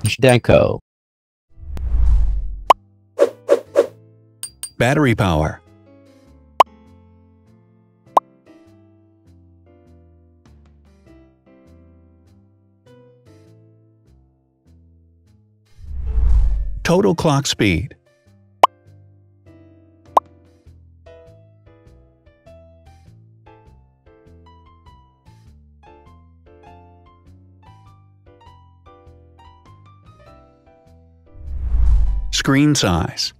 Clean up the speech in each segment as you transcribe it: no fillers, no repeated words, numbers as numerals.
Zhdanko. Battery power. Total clock speed. Screen size.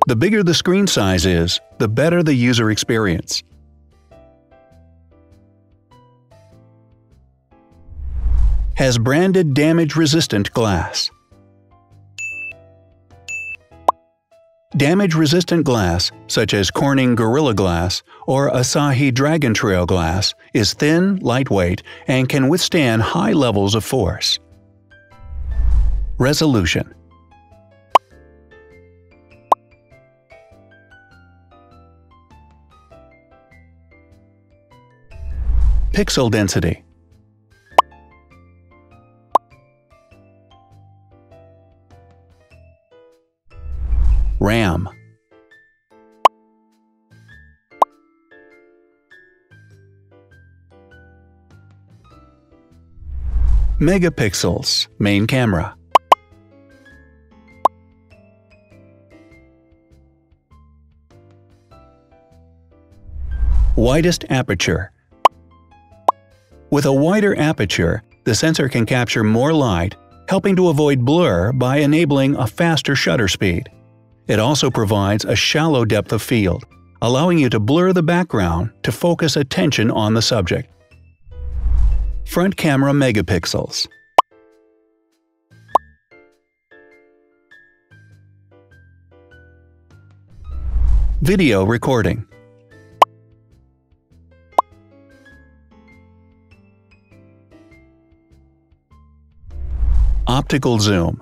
The bigger the screen size is, the better the user experience. Has branded damage-resistant glass. Damage-resistant glass, such as Corning Gorilla Glass or Asahi Dragon Trail glass, is thin, lightweight, and can withstand high levels of force. Resolution. Pixel density. RAM. Megapixels, main camera. Widest aperture. With a wider aperture, the sensor can capture more light, helping to avoid blur by enabling a faster shutter speed. It also provides a shallow depth of field, allowing you to blur the background to focus attention on the subject. Front camera megapixels. Video recording. Optical zoom.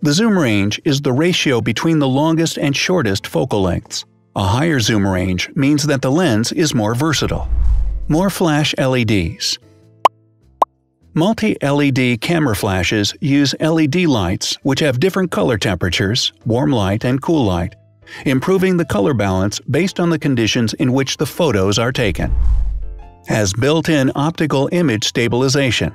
The zoom range is the ratio between the longest and shortest focal lengths. A higher zoom range means that the lens is more versatile. More flash LEDs. Multi-LED camera flashes use LED lights which have different color temperatures, warm light and cool light, improving the color balance based on the conditions in which the photos are taken. Has built-in optical image stabilization.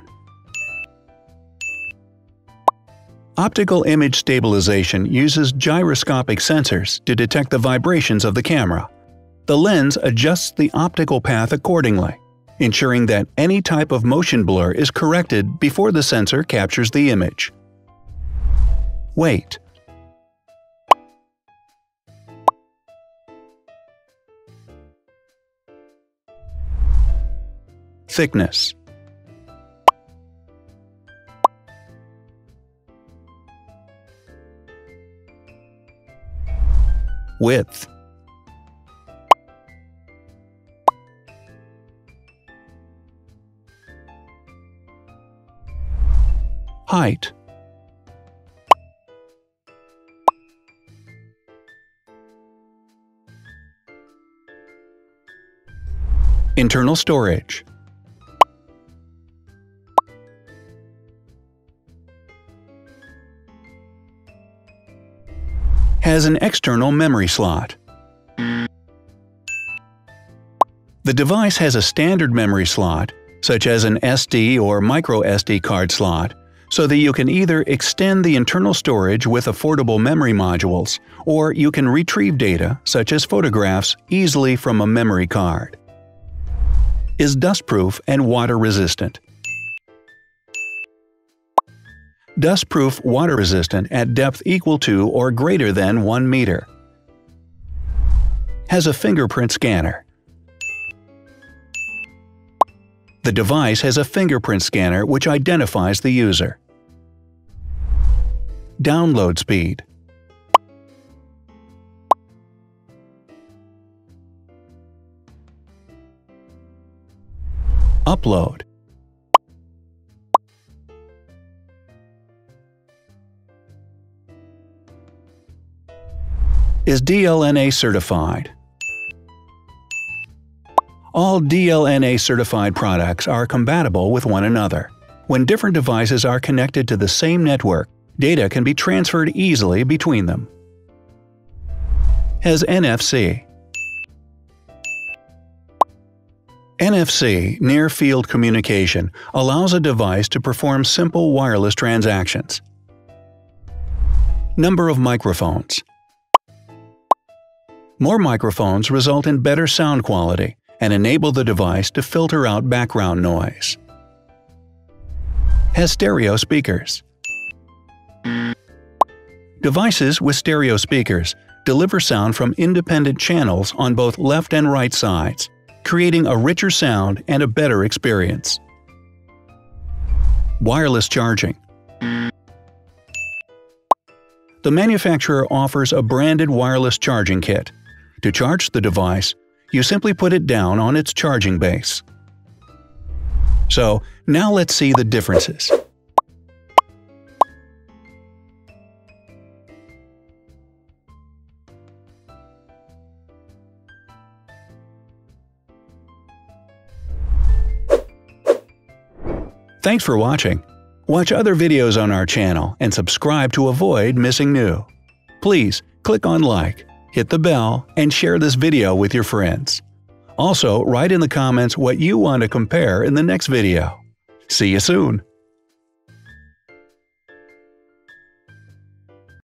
Optical image stabilization uses gyroscopic sensors to detect the vibrations of the camera. The lens adjusts the optical path accordingly, ensuring that any type of motion blur is corrected before the sensor captures the image. Weight. Thickness. Width. Height. Internal storage. Has an external memory slot. The device has a standard memory slot, such as an SD or micro SD card slot, so that you can either extend the internal storage with affordable memory modules, or you can retrieve data, such as photographs, easily from a memory card. Is dustproof and water-resistant. Dustproof water-resistant at depth equal to or greater than 1 meter. Has a fingerprint scanner. The device has a fingerprint scanner which identifies the user. Download speed. Upload. Is DLNA certified. All DLNA certified products are compatible with one another. When different devices are connected to the same network, data can be transferred easily between them. Has NFC. NFC, near-field communication, allows a device to perform simple wireless transactions. Number of microphones. More microphones result in better sound quality and enable the device to filter out background noise. Has stereo speakers. Devices with stereo speakers deliver sound from independent channels on both left and right sides, creating a richer sound and a better experience. Wireless charging. The manufacturer offers a branded wireless charging kit. To charge the device, you simply put it down on its charging base. So, now let's see the differences. Thanks for watching. Watch other videos on our channel and subscribe to avoid missing new. Please click on like, hit the bell, and share this video with your friends. Also, write in the comments what you want to compare in the next video. See you soon!